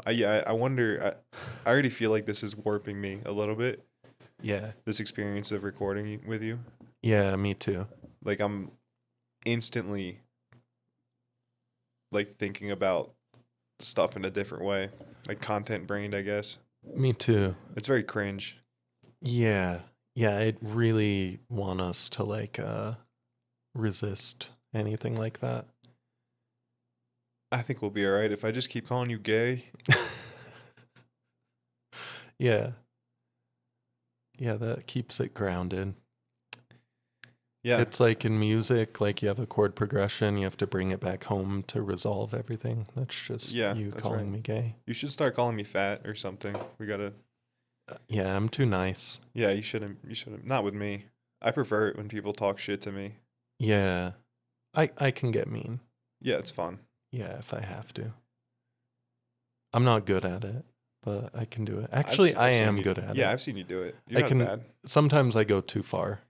I wonder. I already feel like this is warping me a little bit. Yeah. This experience of recording with you, Yeah, me too. like I'm instantly like thinking about stuff in a different way, like content brained, I guess. Me too. It's very cringe. Yeah. Yeah, I really want us to resist anything like that. I think we'll be all right if I just keep calling you gay. Yeah. Yeah, that keeps it grounded. Yeah, It's like in music, like you have a chord progression, you have to bring it back home to resolve everything. That's just yeah, you that's right. calling me gay. You should start calling me fat or something. We gotta. Yeah, I'm too nice. Yeah, you shouldn't. You shouldn't. Not with me. I prefer it when people talk shit to me. Yeah. I can get mean. Yeah, it's fun. Yeah, if I have to. I'm not good at it, but I can do it. I've Actually, I I've seen am you. good at Yeah, it. I've seen you do it. You're I not can bad. sometimes I go too far.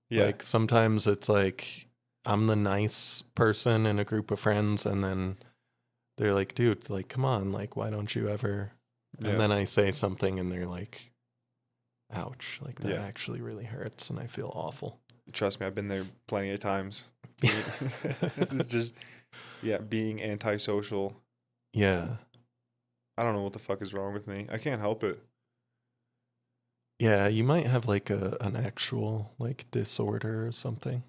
Yeah, Like sometimes it's like I'm the nice person in a group of friends and then they're like, "Dude, like come on, like why don't you ever?" And yeah, then I say something and they're like, "Ouch, like that yeah. actually really hurts and I feel awful." Trust me, I've been there plenty of times. Just yeah, being antisocial. Yeah. I don't know what the fuck is wrong with me. I can't help it. Yeah, you might have like an actual like disorder or something.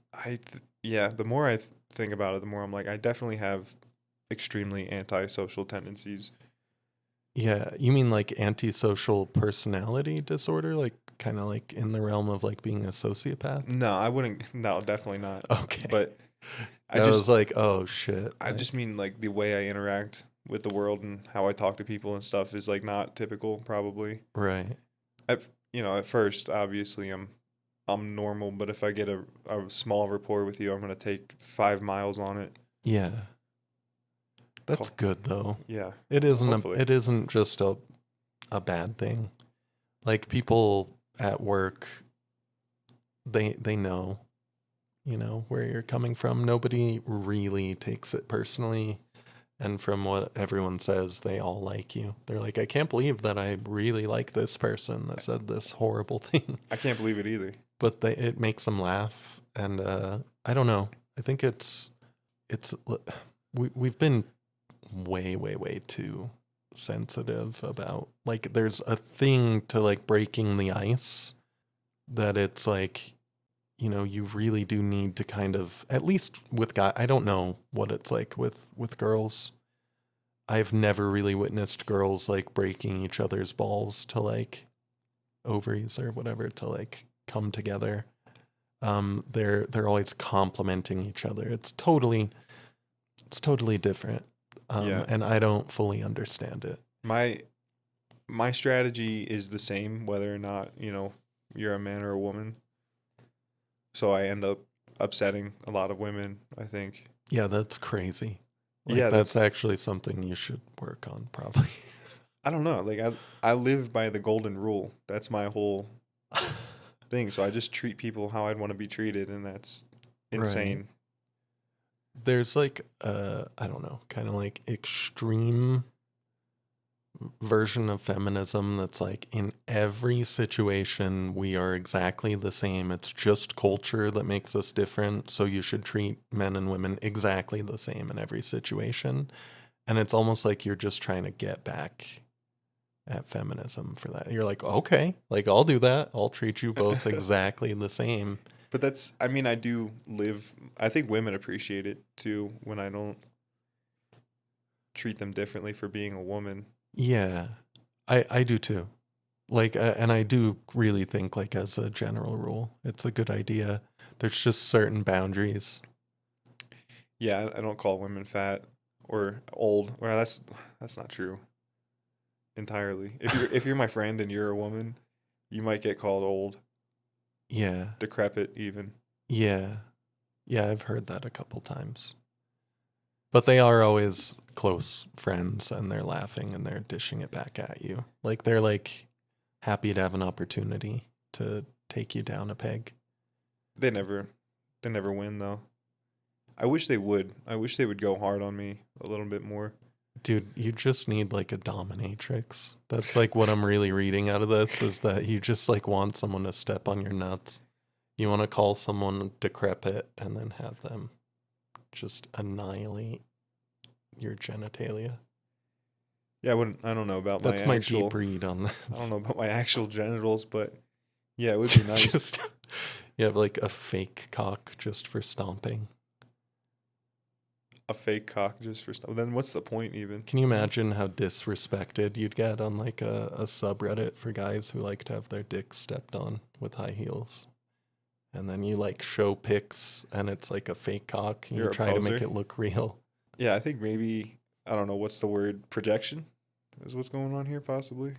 Yeah, the more I think about it, the more I'm like, I definitely have extremely antisocial tendencies. Yeah, you mean like antisocial personality disorder, like kind of like in the realm of like being a sociopath? No, I wouldn't. No, definitely not. Okay. But I I just, was like, "Oh shit." I Like, just mean like the way I interact with the world and how I talk to people and stuff is like not typical, probably. right. At first, obviously, I'm normal, but if I get a small rapport with you, I'm gonna take 5 miles on it. Yeah. That's Call, good though. yeah, hopefully. It isn't just a bad thing. Like people at work, they know, where you're coming from. Nobody really takes it personally. And from what everyone says, they all like you. They're like, I can't believe that I really like this person that said this horrible thing. I can't believe it either. But it makes them laugh. And I don't know. I think it's we've been way, way, way too sensitive about like there's a thing to like breaking the ice that it's like you really do need to kind of at least with guy I don't know what it's like with girls. I've never really witnessed girls like breaking each other's balls to like ovaries or whatever to like come together. They're always complimenting each other. It's totally different. Yeah, And I don't fully understand it. my my strategy is the same whether or not you're a man or a woman. So I end up upsetting a lot of women. I think. Yeah, that's crazy. Like Yeah, that's that's. actually something you should work on probably. I don't know. Like I live by the golden rule. That's my whole thing. So I just treat people how I'd want to be treated, and that's Right. insane. There's like I don't know, kind of like extreme version of feminism that's like in every situation we are exactly the same. It's just culture that makes us different, so you should treat men and women exactly the same in every situation. And it's almost like you're just trying to get back at feminism for that. You're like, okay, like I'll do that. I'll treat you both exactly the same. But that's, I mean, I do live, I think women appreciate it too when I don't treat them differently for being a woman. Yeah, I do too. Like, and I do really think, like, as a general rule, it's a good idea. There's just certain boundaries. Yeah, I don't call women fat or old. Well, that's not true entirely. If you're my friend and you're a woman, you might get called old, Yeah, decrepit even. yeah, yeah. I've heard that a couple times. But they are always close friends, and they're laughing and they're dishing it back at you. Like they're like happy to have an opportunity to take you down a peg. They never they never win though. I wish they would. I wish they would go hard on me a little bit more. Dude, you just need like a dominatrix. That's like what I'm really reading out of this is that you just like want someone to step on your nuts. You want to call someone decrepit and then have them just annihilate your genitalia. Yeah, I don't know about That's my my actual. deep read on I this. don't know about my actual genitals, but yeah, it would be nice. Just you have like a fake cock just for stomping. A fake cock just for stuff. Then what's the point even? Can you imagine how disrespected you'd get on like a subreddit for guys who like to have their dicks stepped on with high heels? And then you like show pics and it's like a fake cock and You're you a try to make poser? it look real. Yeah, I think maybe I don't know what's the word. Projection is what's going on here, possibly.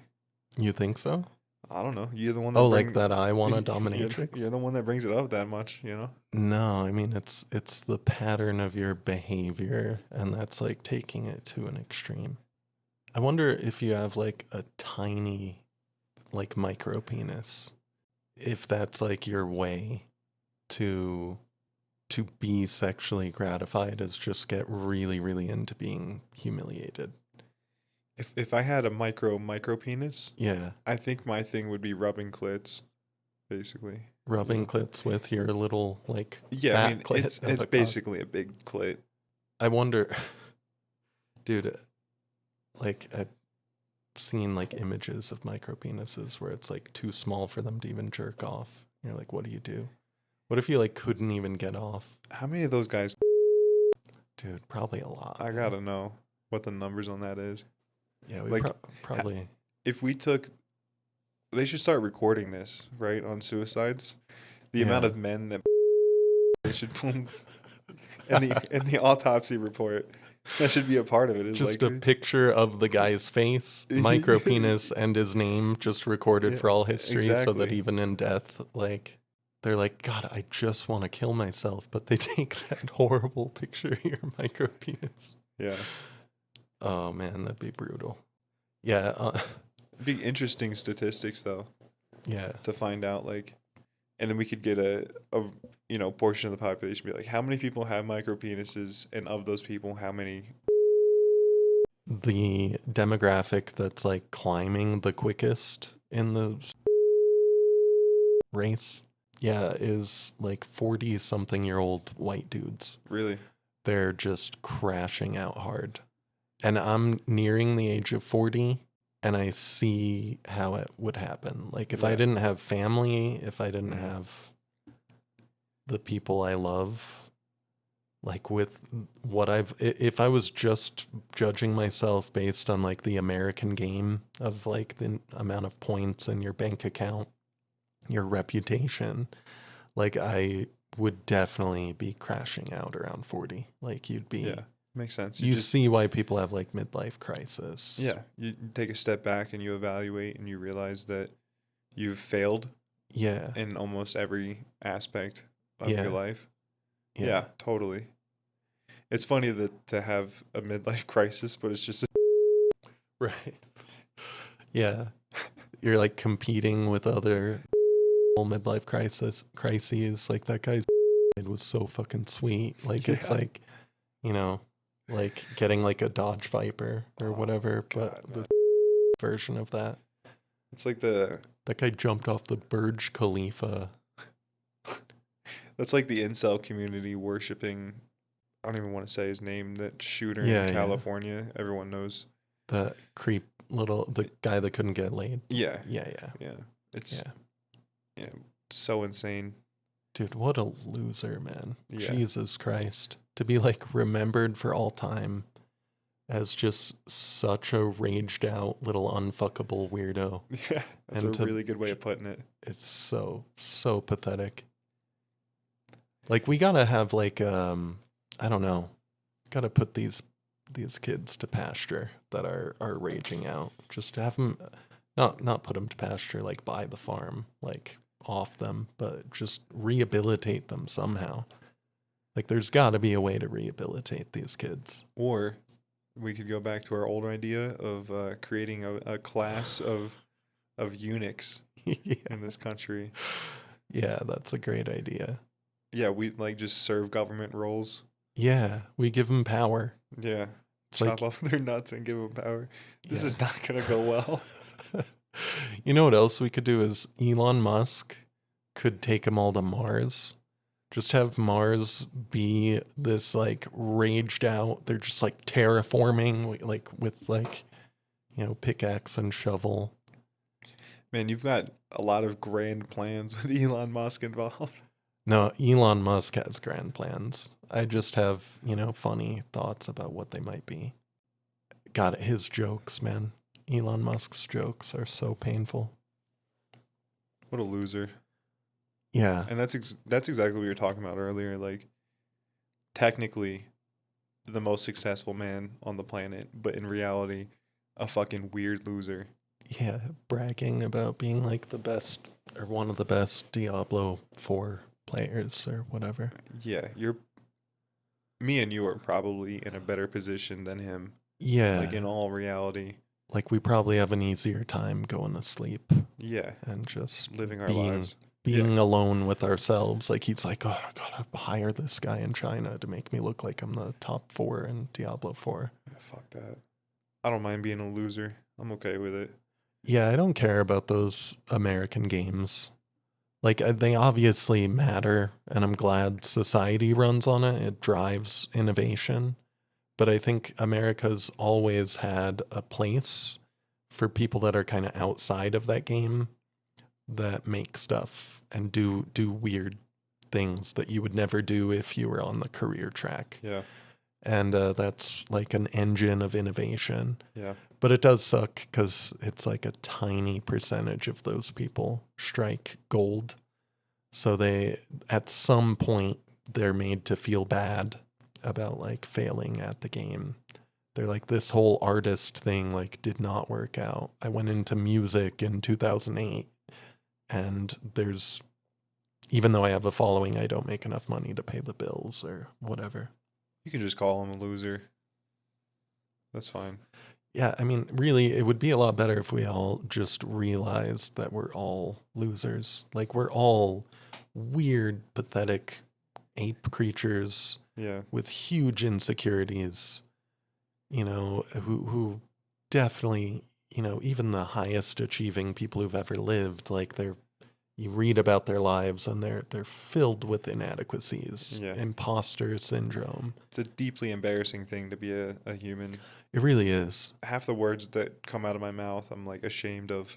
You think so? I don't know. You're the one that Oh, like brings. that I want a You're, dominatrix? you're the one that brings it up that much. You know. No, I mean it's the pattern of your behavior and that's like taking it to an extreme. I wonder if you have like a tiny like micro penis, if that's like your way to be sexually gratified is just get really really into being humiliated. If I had a micro penis, Yeah, I think my thing would be rubbing clits, basically. rubbing clits with your little like Yeah, I fat mean clit it's of it's a cock. basically a big clit. I wonder, dude, like I've seen like images of micro penises where it's like too small for them to even jerk off. You're like, what do you do? What if you like couldn't even get off? How many of those guys? Dude, probably a lot. I man. gotta know what the numbers on that is. Yeah, we like, probably. If we took, they should start recording this right on suicides. The amount Yeah. of men that they should in the autopsy report. That should be a part of it. Is Just like a picture of the guy's face, micro penis, and his name just recorded Yeah, for all history so that exactly. even in death, like, they're like, God, I just want to kill myself. But they take that horrible picture of your micro penis. Yeah, Oh, man, that'd be brutal. Yeah. it'd be interesting statistics though Yeah. to find out like, and then we could get a portion of the population be like, how many people have micro penises, and of those people, how many? The demographic that's like climbing the quickest in the race, yeah, is like 40 something year old white dudes. Really? They're just crashing out hard. And I'm nearing the age of 40 and I see how it would happen. Like if I Yeah. didn't have family, if I didn't Mhm. have the people I love, like with what if I was just judging myself based on like the American game of like the amount of points in your bank account, your reputation, like I would definitely be crashing out around 40. Like you'd be, Yeah, makes sense. you just see why people have like midlife crisis. Yeah, you take a step back and you evaluate and you realize that you've failed Yeah. in almost every aspect of Yeah. your life. Yeah. Yeah, totally. It's funny that to have a midlife crisis, but it's just Right. Yeah. You're like competing with other midlife crises. Like that guy's it was so fucking sweet. Like it's Yeah. like, you know, like getting like a Dodge Viper or Oh, whatever, God, but the version of that. it's like the That guy jumped off the Burj Khalifa. that's like the incel community worshiping. I don't even want to say his name. That shooter Yeah, in yeah. California, everyone knows. That creep the guy that couldn't get laid. Yeah, Yeah, yeah. yeah. It's Yeah. so insane. Dude, what a loser, man. Yeah. Jesus Christ. To be like remembered for all time as just such a raged out little unfuckable weirdo. Yeah, that's And a really good way of putting it. It's so pathetic. Like we gotta have like I don't know. Gotta put these kids to pasture that are raging out. Just to have them not put them to pasture like by the farm, like off them, but just rehabilitate them somehow. Like there's got to be a way to rehabilitate these kids. Or we could go back to our old idea of creating a class of eunuchs Yeah. in this country. Yeah, that's a great idea. Yeah, we like just serve government roles. Yeah, we give them power. Yeah, It's chop like off their nuts and give them power. This yeah. is not gonna go well. You know what else we could do is Elon Musk could take them all to Mars. Just have Mars be this like raged out. They're just like terraforming, like with like, you know, pickaxe and shovel. Man, you've got a lot of grand plans with Elon Musk involved. No, Elon Musk has grand plans. I just have, you know, funny thoughts about what they might be. God, his jokes, man. Elon Musk's jokes are so painful. What a loser. Yeah. And that's exactly what you were talking about earlier. Like, technically, the most successful man on the planet, but in reality, a fucking weird loser. Yeah, bragging about being like the best or one of the best Diablo 4 players or whatever. Yeah, me and you are probably in a better position than him. Yeah. Like, in all reality. Like we probably have an easier time going to sleep Yeah, and just living our being lives. being alone with ourselves. Like he's like, oh, I gotta hire this guy in China to make me look like I'm the top 4 in Diablo 4. Yeah, fuck that. I don't mind being a loser. I'm okay with it. Yeah, I don't care about those American games. Like they obviously matter, and I'm glad society runs on it. It drives innovation. But I think America's always had a place for people that are kind of outside of that game that make stuff and do weird things that you would never do if you were on the career track. Yeah, And that's like an engine of innovation. yeah. But it does suck because it's like a tiny percentage of those people strike gold. So they, at some point, they're made to feel bad about like failing at the game. They're like, this whole artist thing like did not work out. I went into music in 2008 and there's, even though I have a following, I don't make enough money to pay the bills or whatever. You can just call him a loser. That's fine. Yeah, I mean, really, it would be a lot better if we all just realized that we're all losers. Like, we're all weird, pathetic ape creatures Yeah, with huge insecurities, you know, who definitely, you know, even the highest achieving people who've ever lived, like you read about their lives and they're filled with inadequacies, Yeah. imposter syndrome. it's a deeply embarrassing thing to be a human. It really is. Half the words that come out of my mouth, I'm like ashamed of.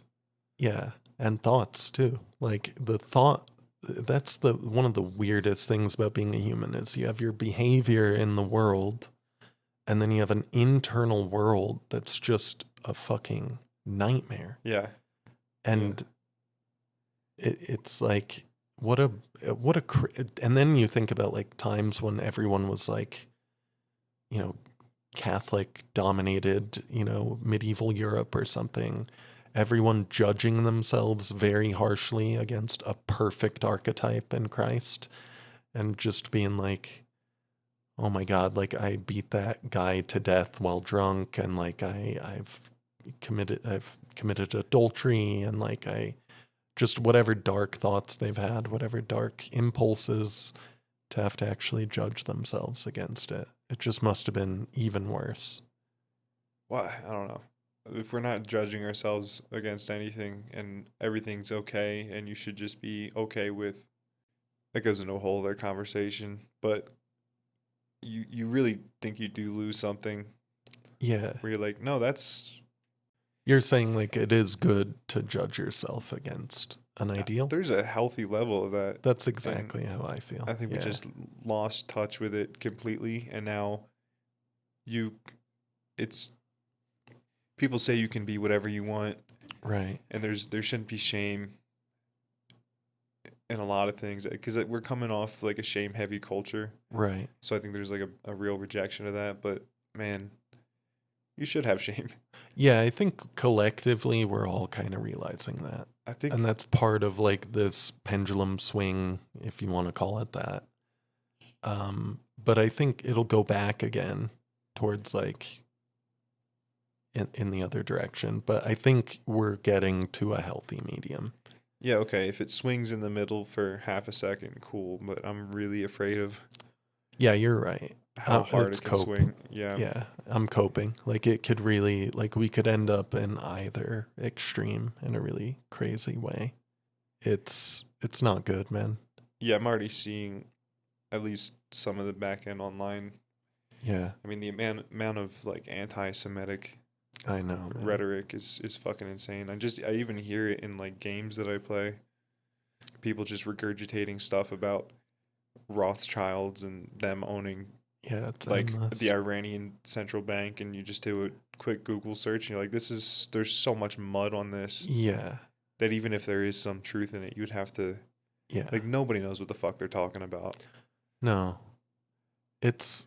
Yeah, and thoughts too. Like the thought that's the one of the weirdest things about being a human is you have your behavior in the world and then you have an internal world that's just a fucking nightmare. Yeah, And it's like what and then you think about like times when everyone was like, you know, Catholic dominated, you know, medieval Europe or something, everyone judging themselves very harshly against a perfect archetype in Christ and just being like, oh my God, like I beat that guy to death while drunk and like I've committed adultery and like I just whatever dark thoughts they've had, whatever dark impulses to have to actually judge themselves against it. It just must have been even worse. well, I don't know. If we're not judging ourselves against anything and everything's okay, and you should just be okay with, that goes into a whole other conversation. But you really think you do lose something Yeah. where you're like, no, that's You're saying like it is good to judge yourself against an ideal? there's a healthy level of that. That's exactly how I feel. I think we Yeah. just lost touch with it completely, and now it's people say you can be whatever you want, Right. and there shouldn't be shame in a lot of things because we're coming off like a shame heavy culture. Right. So I think there's like a real rejection of that. But man, you should have shame. Yeah, I think collectively we're all kind of realizing that. I think And that's part of like this pendulum swing, if you want to call it that. But I think it'll go back again towards like in the other direction. But I think we're getting to a healthy medium. yeah, okay, if it swings in the middle for half a second, cool. But I'm really afraid of Yeah, you're right. how hard It's it can cope. swing. Yeah. Yeah, I'm coping. Like it could really, like we could end up in either extreme in a really crazy way. It's not good, man. Yeah, I'm already seeing at least some of the back end online. Yeah, I mean, the amount of like anti-Semitic I know, man. rhetoric is fucking insane. I even hear it in like games that I play. People just regurgitating stuff about Rothschilds and them owning Yeah, it's like the endless. Iranian central bank, and you just do a quick Google search and you're like, there's so much mud on this Yeah, that even if there is some truth in it, you'd have to yeah. like nobody knows what the fuck they're talking about. No, it's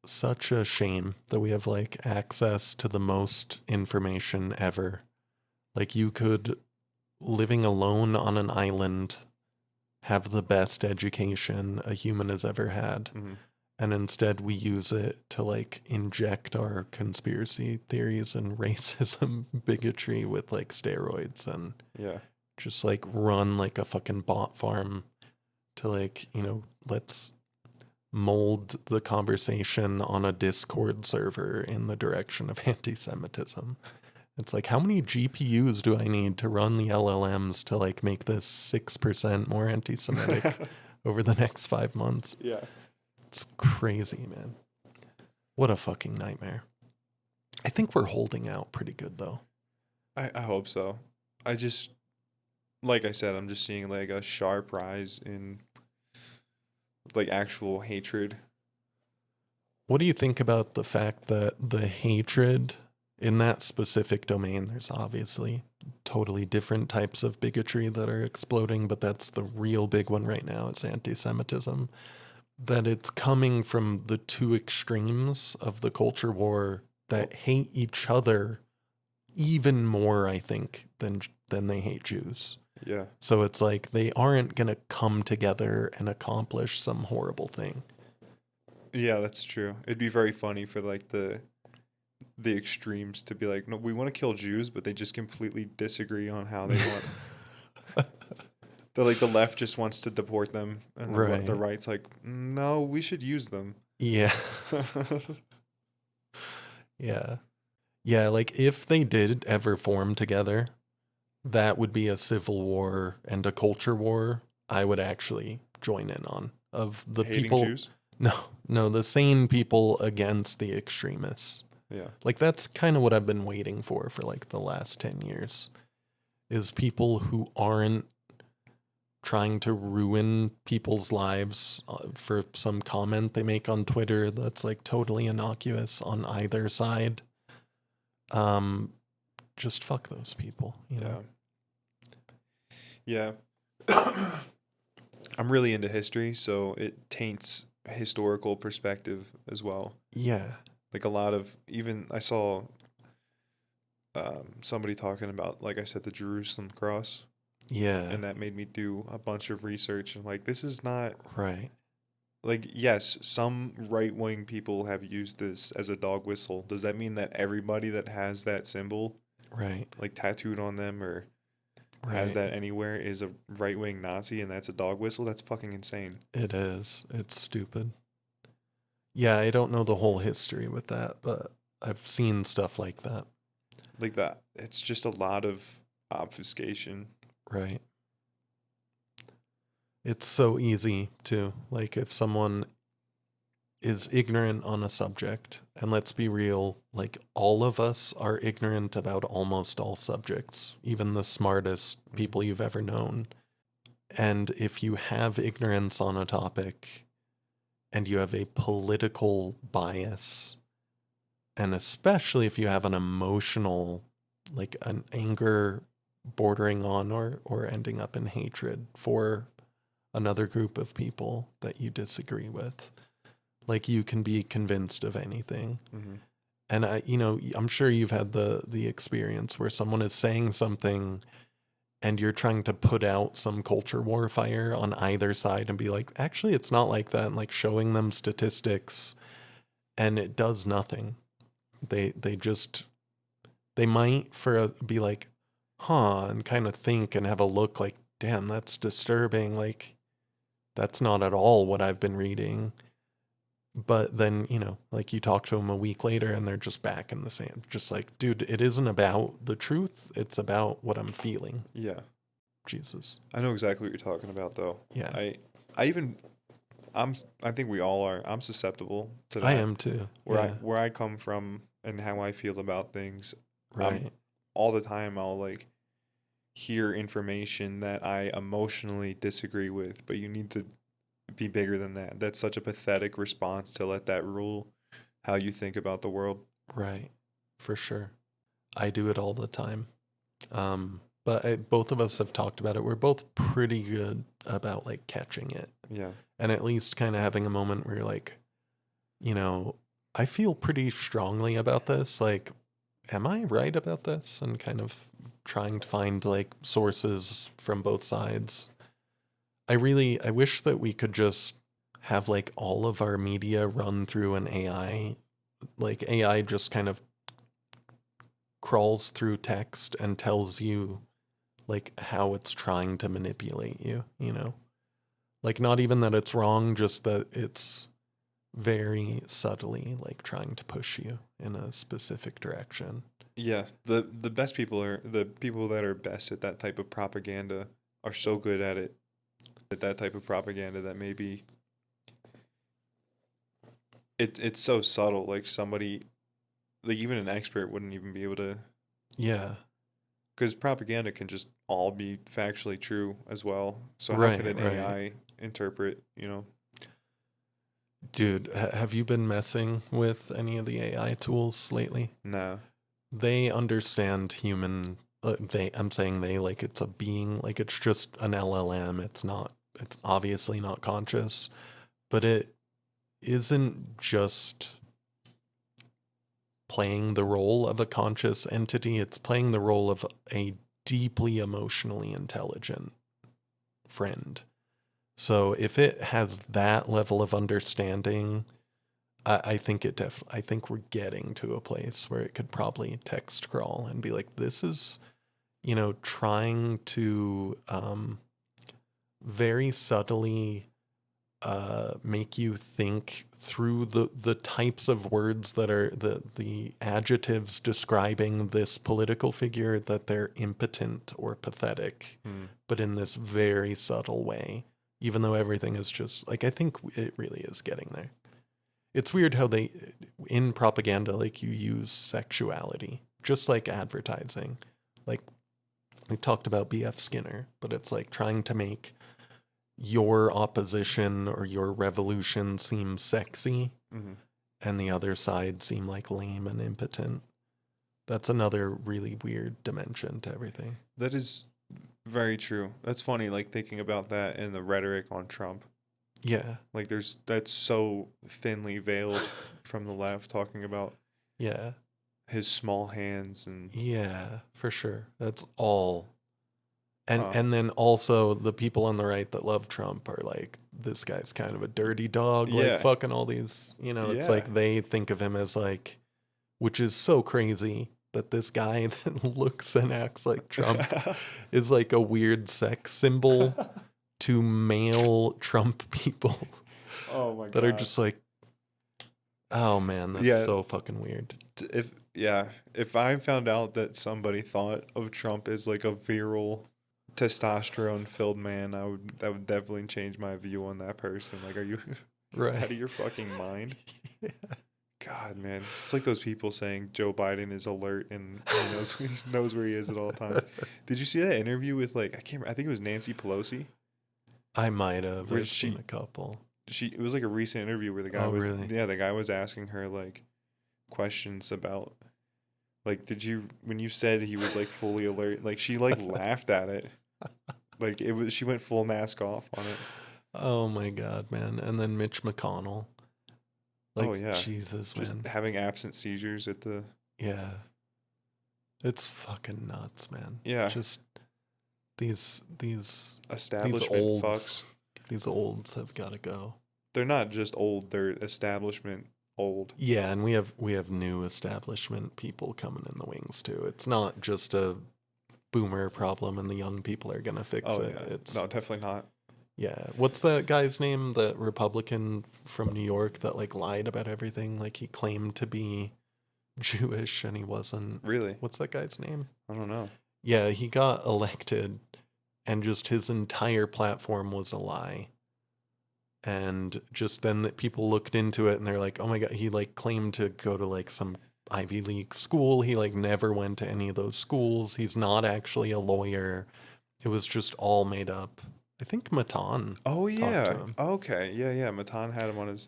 such a shame that we have like access to the most information ever. Like you could, living alone on an island, have the best education a human has ever had. Hmm. And instead we use it to like inject our conspiracy theories and racism bigotry with like steroids and Yeah. just like run like a fucking bot farm to like, let's mold the conversation on a Discord server in the direction of anti-Semitism. It's like, how many GPUs do I need to run the LLMs to like make this 6% more anti-Semitic over the next 5 months? Yeah. It's crazy, man. What a fucking nightmare. I think we're holding out pretty good though. I hope so. I just like I said, I'm just seeing like a sharp rise in like actual hatred. What do you think about the fact that the hatred in that specific domain, there's obviously totally different types of bigotry that are exploding, but that's the real big one right now, is anti-Semitism. That it's coming from the two extremes of the culture war that hate each other even more, I think, than they hate Jews. Yeah. So it's like they aren't going to come together and accomplish some horrible thing. Yeah, that's true. It'd be very funny for like the extremes to be like, no, we want to kill Jews, but they just completely disagree on how they want. The left just wants to deport them, and the Right. right's like, no, we should use them. Yeah. Yeah. Yeah, like if they did ever form together, that would be a civil war and a culture war I would actually join in on. Of the Hating people, Jews. no, the sane people against the extremists. Yeah. Like that's kind of what I've been waiting for like the last 10 years is people who aren't trying to ruin people's lives for some comment they make on Twitter that's like totally innocuous on either side. Just fuck those people, you know. Yeah. I'm really into history, so it taints historical perspective as well. Yeah. Like a lot of even I saw somebody talking about, like I said, the Jerusalem cross, Yeah. and that made me do a bunch of research and like this is not Right. like yes, some right wing people have used this as a dog whistle. Does that mean that everybody that has that symbol Right. like tattooed on them or has Right. that anywhere is a right wing Nazi and that's a dog whistle? That's fucking insane. It is. It's stupid. Yeah, I don't know the whole history with that, but I've seen stuff like that. Like that. It's just a lot of obfuscation. Right. It's so easy to, like, if someone is ignorant on a subject, and let's be real, like, all of us are ignorant about almost all subjects, even the smartest people you've ever known. And if you have ignorance on a topic and you have a political bias, and especially if you have an emotional, like an anger bordering on or ending up in hatred for another group of people that you disagree with, like you can be convinced of anything. Mm-hmm. And I'm sure you've had the experience where someone is saying something and you're trying to put out some culture war fire on either side and be like, actually, it's not like that. And like showing them statistics and it does nothing. They might be like, huh, and kind of think and have a look like, damn, that's disturbing. Like, that's not at all what I've been reading. But then, like you talk to them a week later and they're just back in the same, just like, dude, it isn't about the truth. It's about what I'm feeling. Yeah. Jesus. I know exactly what you're talking about, though. Yeah. I even, I think we all are. I'm susceptible to I that. am too. Where I come from and how I feel about things. Right. All the time I'll like hear information that I emotionally disagree with, but you need to be bigger than that. That's such a pathetic response to let that rule how you think about the world. Right. For sure. I do it all the time. But both of us have talked about it. We're both pretty good about like catching it. Yeah. And at least kind of having a moment where you're like, I feel pretty strongly about this. Like, am I right about this? And kind of trying to find like sources from both sides. I wish that we could just have like all of our media run through an AI. Like AI just kind of crawls through text and tells you like how it's trying to manipulate you, Like not even that it's wrong, just that it's very subtly like trying to push you in a specific direction. Yeah. The best people are the people that are best at that type of propaganda are so good at it. At that type of propaganda that maybe it's so subtle, like somebody like even an expert wouldn't even be able to, Yeah. because propaganda can just all be factually true as well. So how Right, could an right. AI interpret, Dude, have you been messing with any of the AI tools lately? Nah. They understand human. I'm saying they, like it's a being, like it's just an LLM. It's obviously not conscious, but it isn't just playing the role of a conscious entity. It's playing the role of a deeply emotionally intelligent friend. So if it has that level of understanding, I think I think we're getting to a place where it could probably text crawl and be like, this is, trying to very subtly make you think through the types of words that are the adjectives describing this political figure, that they're impotent or pathetic, but in this very subtle way, even though everything is just like, I think it really is getting there. It's weird how they, in propaganda, like you use sexuality, just like advertising. Like we've talked about B.F. Skinner, but it's like trying to make your opposition or your revolution seem sexy, and the other side seem like lame and impotent. That's another really weird dimension to everything. That is very true. That's funny, like thinking about that in the rhetoric on Trump. Yeah. Like that's so thinly veiled from the left, talking about his small hands and yeah, for sure. That's all. And then also the people on the right that love Trump are like, this guy's kind of a dirty dog, like fucking all these, it's like they think of him as like, which is so crazy that this guy that looks and acts like Trump is like a weird sex symbol to male Trump people. Oh my god. That are just like, oh man, that's so fucking weird. If I found out that somebody thought of Trump as like a virile, testosterone filled man, that would definitely change my view on that person. Like, are you out of your fucking mind? Yeah. God, man, it's like those people saying Joe Biden is alert and he knows where he is at all times. Did you see that interview with I think it was Nancy Pelosi? I might have. I've seen a couple. It was like a recent interview where the guy the guy was asking her like questions about like, when you said he was like fully alert, like she like laughed at it. Like she went full mask off on it. Oh my god, man. And then Mitch McConnell. Like, oh yeah. Jesus, just man. Having absent seizures at the Yeah. It's fucking nuts, man. Yeah. Just these establishment fucks. These olds have got to go. They're not just old, they're establishment old. Yeah, and we have new establishment people coming in the wings too. It's not just a boomer problem and the young people are going to fix it. Yeah. No, definitely not. Yeah. What's that guy's name? The Republican from New York that like lied about everything. Like he claimed to be Jewish and he wasn't. Really? What's that guy's name? I don't know. Yeah, he got elected and just his entire platform was a lie. And just then that people looked into it and they're like, oh my God, he like claimed to go to like some Ivy League school. He like never went to any of those schools. He's not actually a lawyer. It was just all made up. I think Matan Oh talked to yeah. him. Okay. Yeah, yeah. Matan had him on his.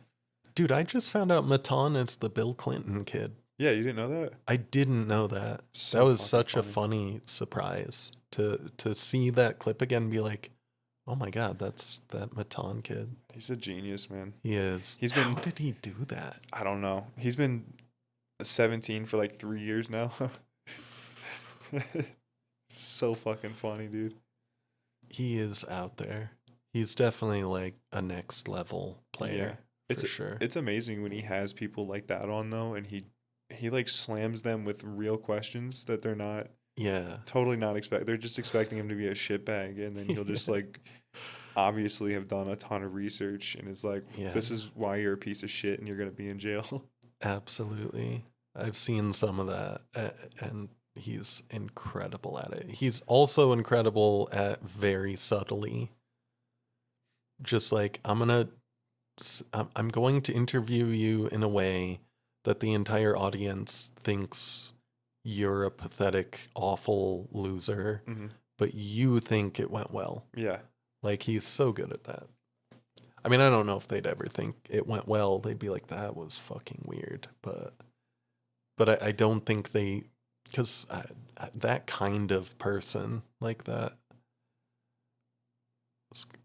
Dude, I just found out Matan is the Bill Clinton kid. Yeah, you didn't know that? I didn't know that. That So was fucking such a funny. funny surprise to see that clip again and be like, oh my God, that's that Matan kid. He's a genius, man. He is. He's How been. did he do that? I don't know. He's been 17 for like 3 years now. So fucking funny, dude. He is out there. He's definitely like a next level Yeah. player It's for sure. it's amazing when he has people like that on though, and he like slams them with real questions that they're not Yeah. totally not expect. They're just expecting him to be a shitbag, and then he'll just like obviously have done a ton of research and is like, Yeah. this is why you're a piece of shit and you're gonna be in jail. Absolutely. I've seen some of that and he's incredible at it. He's also incredible at very subtly just like I'm going to interview you in a way that the entire audience thinks you're a pathetic, awful loser, Hmm. but you think it went well. Yeah. Like he's so good at that. I mean, I don't know if they'd ever think it went well. They'd be like, that was fucking weird. But I don't think they, because that kind of person like that,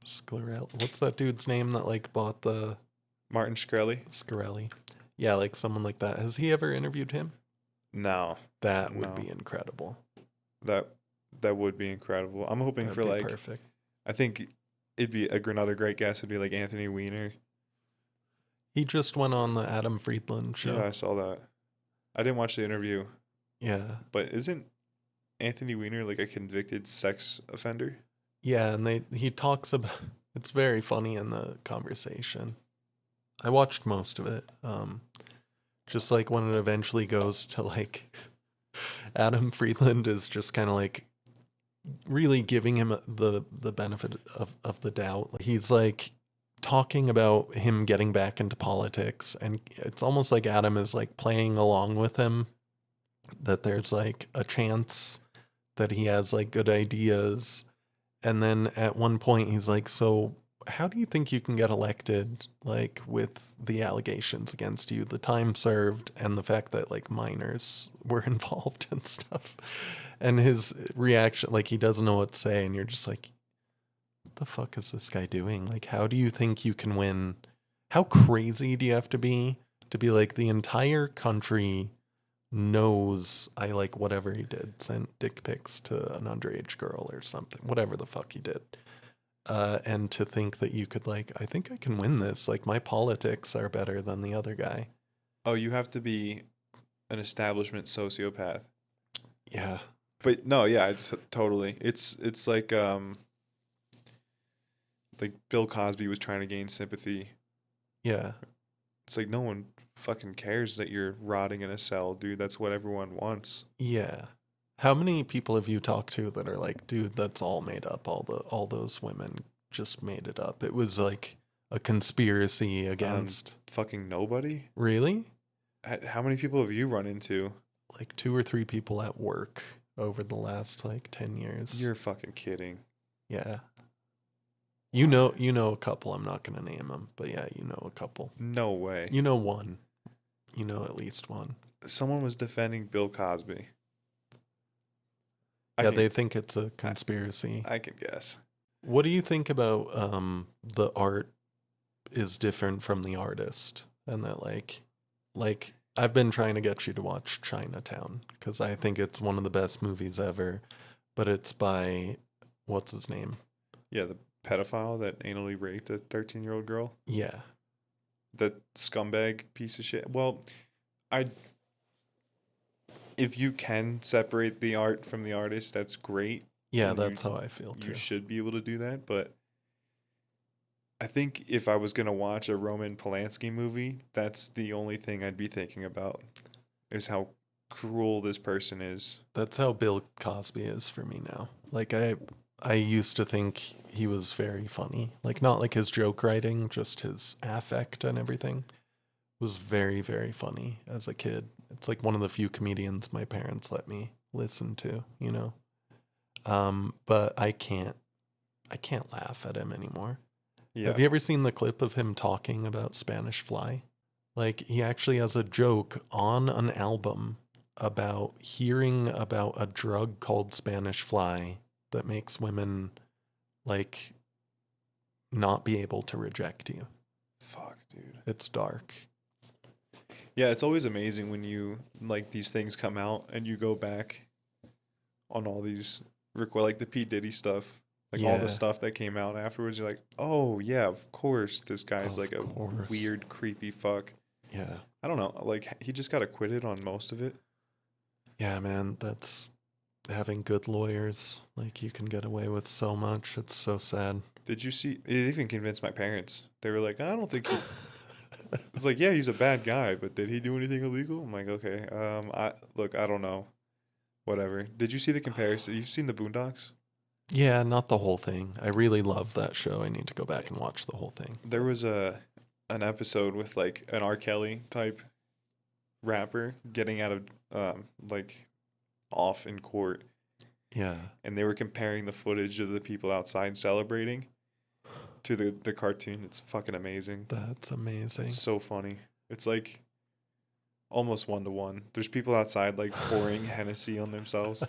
Sclarelli, what's that dude's name that like bought the Martin Shkreli? Scarelli? Yeah, like someone like that. Has he ever interviewed him? No. That would No. be incredible. That that would be incredible. I'm hoping That'd for be like perfect. I think it'd be another great guest would be like Anthony Weiner. He just went on the Adam Friedland show. Yeah, I saw that. I didn't watch the interview, Yeah. but isn't Anthony Weiner like a convicted sex offender? Yeah, and he talks about it's very funny in the conversation. I watched most of it. Just like when it eventually goes to like Adam Friedland is just kind of like really giving him the benefit of the doubt. He's like talking about him getting back into politics and it's almost like Adam is like playing along with him that there's like a chance that he has like good ideas. And then at one point he's like, so how do you think you can get elected like with the allegations against you, the time served and the fact that like minors were involved and stuff? And his reaction, like he doesn't know what to say, and you're just like, what the fuck is this guy doing? Like, how do you think you can win? How crazy do you have to be like the entire country knows I like whatever he did, sent dick pics to an underage girl or something, whatever the fuck he did. And to think that you could like, I think I can win this. Like my politics are better than the other guy. Oh, you have to be an establishment sociopath. Yeah. But no, yeah, it's totally. It's like Bill Cosby was trying to gain sympathy. Yeah. It's like no one fucking cares that you're rotting in a cell, dude. That's what everyone wants. Yeah. How many people have you talked to that are like, dude, that's all made up. All those women just made it up. It was like a conspiracy against Fucking nobody. really? How many people have you run into? Like 2 or 3 people at work over the last like 10 years. You're fucking kidding. Yeah. You know a couple. I'm not going to name them, but yeah, you know a couple. No way. You know one. You know at least one. Someone was defending Bill Cosby. Yeah, they think it's a conspiracy. I can guess. What do you think about the art is different from the artist and that like I've been trying to get you to watch Chinatown because I think it's one of the best movies ever, but it's by what's his name? Yeah, the pedophile that anally raped a 13-year-old girl. Yeah. The scumbag piece of shit. Well, if you can separate the art from the artist, that's great. Yeah, And that's how I feel too. You should be able to do that, but I think if I was gonna watch a Roman Polanski movie, that's the only thing I'd be thinking about is how cruel this person is. That's how Bill Cosby is for me now. Like I used to think he was very funny. Like not like his joke writing, just his affect and everything was very, very funny as a kid. It's like one of the few comedians my parents let me listen to, you know. But I can't laugh at him anymore. Yeah. Have you ever seen the clip of him talking about Spanish Fly? Like he actually has a joke on an album about hearing about a drug called Spanish Fly that makes women like not be able to reject you. Fuck, dude. It's dark. Yeah, it's always amazing when you like these things come out and you go back on all these like the P. Diddy stuff. Like all Yeah. the stuff that came out afterwards, you're like, oh yeah, of course this guy's Of like a course. weird, creepy fuck. Yeah. I don't know. Like he just got acquitted on most of it. Yeah, man, that's having good lawyers. Like you can get away with so much. It's so sad. Did you see? It even convinced my parents. They were like, I don't think he. It's like, yeah, he's a bad guy, but did he do anything illegal? I'm like, okay. I don't know. Whatever. Did you see the comparison? You've seen the Boondocks? Yeah, not the whole thing. I really love that show. I need to go back and watch the whole thing. There was an episode with like an R. Kelly type rapper getting out of like off in court, Yeah. and they were comparing the footage of the people outside celebrating to the cartoon. It's fucking amazing. That's amazing. It's so funny. It's like almost 1-to-1. There's people outside like pouring Hennessy on themselves,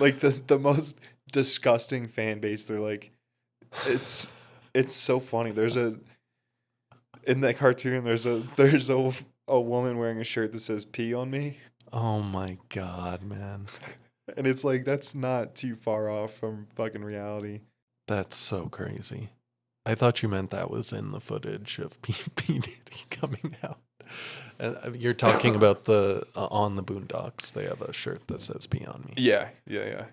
like the most disgusting fan base. They're like, it's so funny. In that cartoon there's a woman wearing a shirt that says "pee on me," Oh my god, man. and it's like that's not too far off from fucking reality. That's so crazy. I thought you meant that was in the footage of P. Diddy coming out. You're talking about the on the Boondocks. They have a shirt that says "Pee on me." Yeah. Yeah.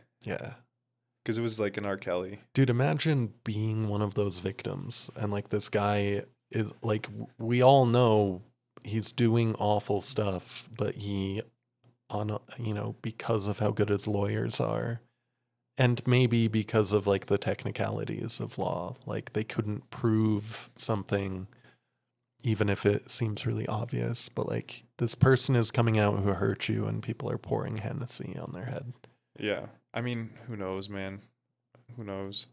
Because it was like an R. Kelly. Dude, imagine being one of those victims and like this guy is like we all know he's doing awful stuff, but he because of how good his lawyers are and maybe because of like the technicalities of law, like they couldn't prove something even if it seems really obvious, but like this person is coming out who hurt you and people are pouring Hennessy on their head. Yeah. I mean, who knows, man? Who knows?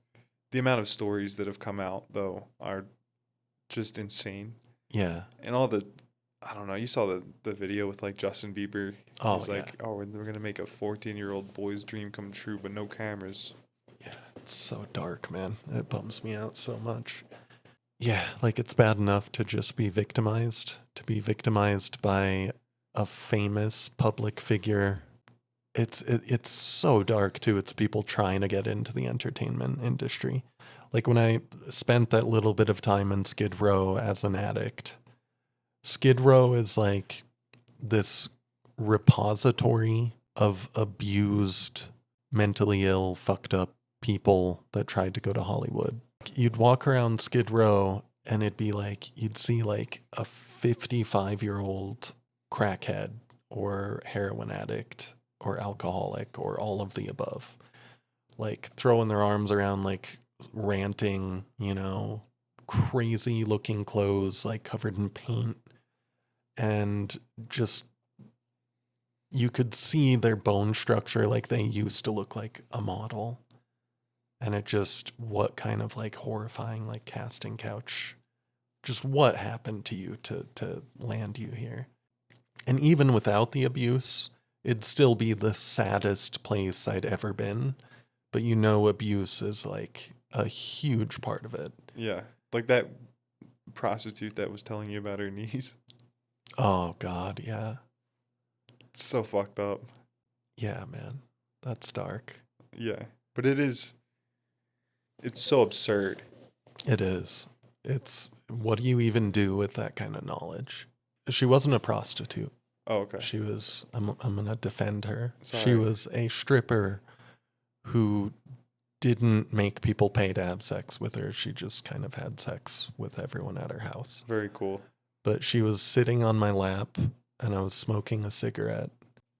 The amount of stories that have come out, though, are just insane. Yeah. And I don't know, you saw the video with like Justin Bieber. Oh, He's like, oh, we're going to make a 14-year-old boy's dream come true, but no cameras. Yeah. It's so dark, man. It bums me out so much. Yeah. Like it's bad enough to just be victimized, by a famous public figure. It's so dark too. It's people trying to get into the entertainment industry. Like when I spent that little bit of time in Skid Row as an addict, Skid Row is like this repository of abused, mentally ill, fucked up people that tried to go to Hollywood. You'd walk around Skid Row and it'd be like, you'd see like a 55-year-old crackhead or heroin addict or alcoholic or all of the above, like throwing their arms around, like ranting, crazy looking clothes, like covered in paint. And just, you could see their bone structure, like they used to look like a model. And it just, what kind of like horrifying, like casting couch, just what happened to you to land you here? And even without the abuse, it'd still be the saddest place I'd ever been. But abuse is like a huge part of it. Yeah. Like that prostitute that was telling you about her knees. Oh, God, yeah. It's so fucked up. Yeah, man. That's dark. Yeah. But it's so absurd. It is. It's, what do you even do with that kind of knowledge? She wasn't a prostitute. Oh, okay. She was, I'm going to defend her. Sorry. She was a stripper who didn't make people pay to have sex with her. She just kind of had sex with everyone at her house. Very cool. But she was sitting on my lap and I was smoking a cigarette.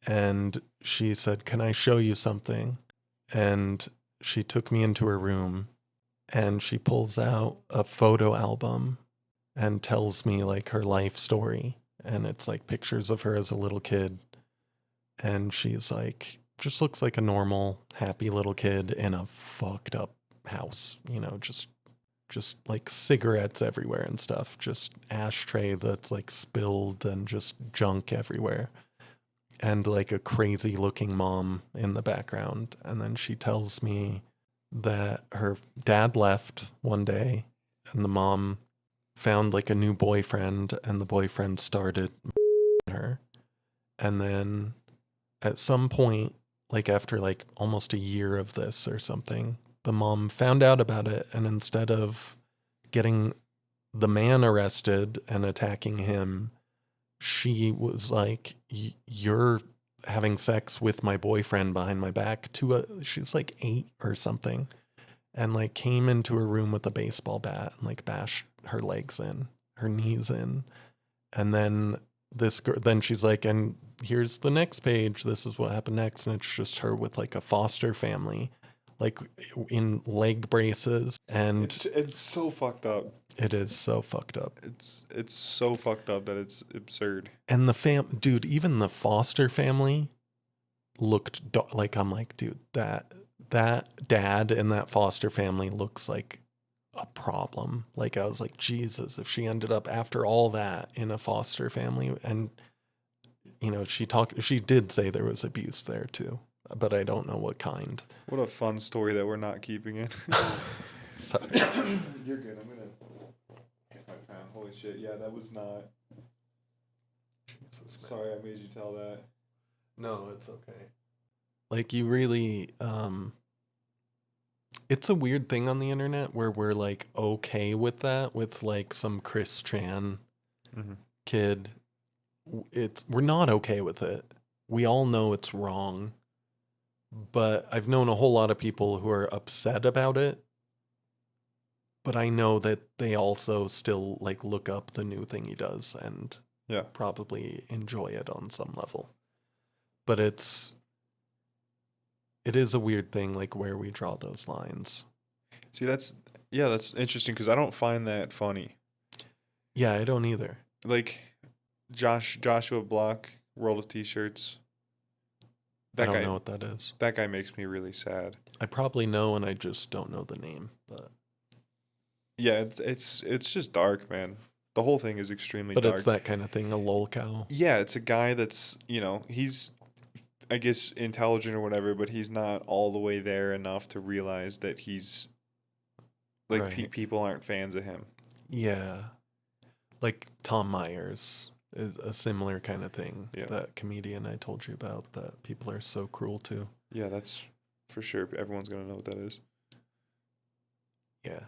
And she said, "Can I show you something?" And she took me into her room and she pulls out a photo album and tells me like her life story. And it's like pictures of her as a little kid. And she's like, just looks like a normal, happy little kid in a fucked up house, just like cigarettes everywhere and stuff, just ashtray that's like spilled and just junk everywhere. And like a crazy looking mom in the background. And then she tells me that her dad left one day and the mom found like a new boyfriend and the boyfriend started her. And then at some point, like after like almost a year of this or something, the mom found out about it. And instead of getting the man arrested and attacking him, she was like, "You're having sex with my boyfriend behind my back," she was like 8 or something, and like came into her room with a baseball bat and like bashed her legs in, her knees in. And then then she's like, "And here's the next page. This is what happened next." And it's just her with like a foster family, like in leg braces. And It's so fucked up. it is so fucked up. It's so fucked up that it's absurd. And dude, even the foster family looked like, I'm like, dude, that dad in that foster family looks like a problem. Like I was like, Jesus, if she ended up after all that in a foster family. And she did say there was abuse there too, but I don't know what kind. What a fun story that we're not keeping in. Sorry. You're good. I'm gonna hit my crown. Holy shit! Yeah, that was not. Sorry, I made you tell that. No, it's okay. Like you really, it's a weird thing on the internet where we're like okay with that, with like some Chris Chan kid. We're not okay with it. We all know it's wrong, but I've known a whole lot of people who are upset about it. But I know that they also still like look up the new thing he does and probably enjoy it on some level. But it is a weird thing, like where we draw those lines. See, that's interesting because I don't find that funny. Yeah, I don't either. Like Joshua Block, World of T-Shirts. I don't know what that is. That guy makes me really sad. I probably know, and I just don't know the name. But yeah, it's just dark, man. The whole thing is extremely dark. But it's that kind of thing, a lol cow. Yeah, it's a guy that's, he's, I guess, intelligent or whatever, but he's not all the way there enough to realize that he's, like, Right. people aren't fans of him. Yeah. Like Tom Myers is a similar kind of thing. Yeah. That comedian I told you about that people are so cruel to. Yeah, that's for sure. Everyone's going to know what that is. Yeah.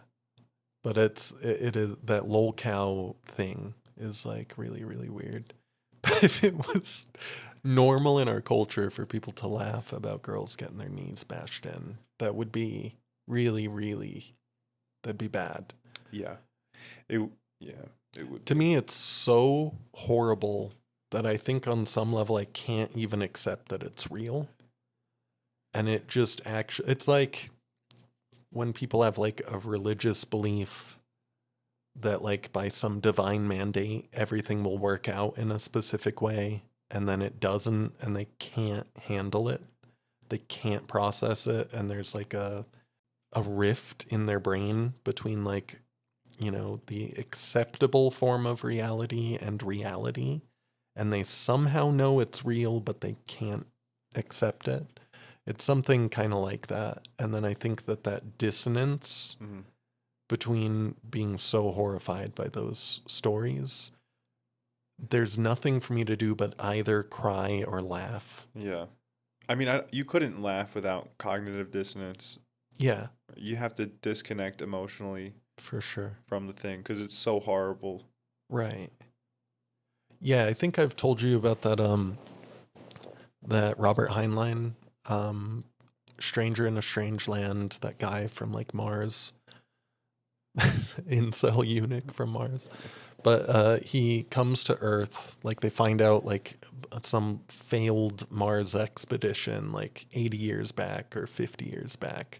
But it is that lol cow thing is like really, really weird. But if it was normal in our culture for people to laugh about girls getting their knees bashed in, that would be really, really, that'd be bad. Yeah. It would. To me, it's so horrible that I think on some level I can't even accept that it's real. And it just actually, it's like when people have like a religious belief that like by some divine mandate, everything will work out in a specific way, and then it doesn't, and they can't handle it. They can't process it. And there's like a rift in their brain between like, the acceptable form of reality and reality. And they somehow know it's real, but they can't accept it. It's something kind of like that. And then I think that dissonance between being so horrified by those stories, there's nothing for me to do but either cry or laugh. Yeah. I mean, you couldn't laugh without cognitive dissonance. Yeah. You have to disconnect emotionally. For sure. From the thing, because it's so horrible. Right. Yeah, I think I've told you about that, that Robert Heinlein Stranger in a Strange Land, that guy from like Mars, incel eunuch from Mars. But he comes to Earth, like they find out like some failed Mars expedition like 80 years back or 50 years back,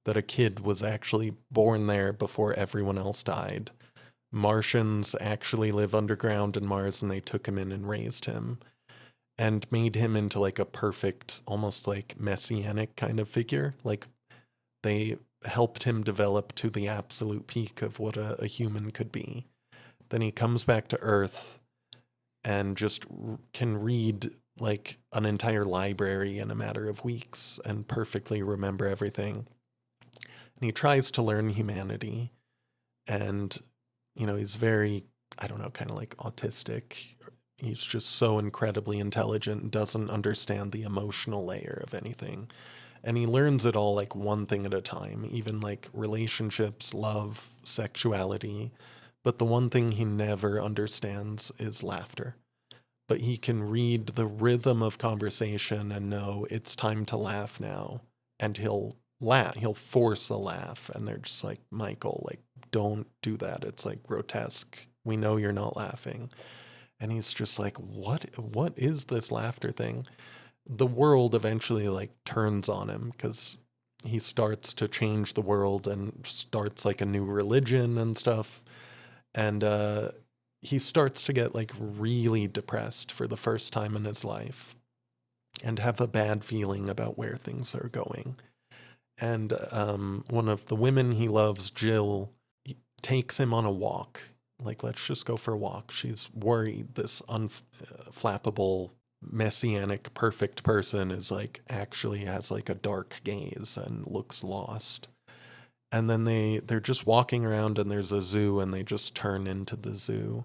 that a kid was actually born there before everyone else died. Martians actually live underground in Mars, and they took him in and raised him and made him into like a perfect, almost like messianic kind of figure. Like they helped him develop to the absolute peak of what a human could be. Then he comes back to Earth and just can read like an entire library in a matter of weeks and perfectly remember everything. And he tries to learn humanity. And, you know, he's very, I don't know, kind of like autistic. He's just so incredibly intelligent and doesn't understand the emotional layer of anything. And he learns it all like one thing at a time, even like relationships, love, sexuality. But the one thing he never understands is laughter. But he can read the rhythm of conversation and know it's time to laugh now. And he'll laugh, he'll force a laugh. And they're just like, Michael, like, don't do that. It's like grotesque. We know you're not laughing. And he's just like, what is this laughter thing? The world eventually like turns on him because he starts to change the world and starts like a new religion and stuff. And he starts to get like really depressed for the first time in his life and have a bad feeling about where things are going. And one of the women he loves, Jill, takes him on a walk. Like, let's just go for a walk. She's worried this unflappable, messianic, perfect person is like actually has like a dark gaze and looks lost. And then they're just walking around, and there's a zoo, and they just turn into the zoo.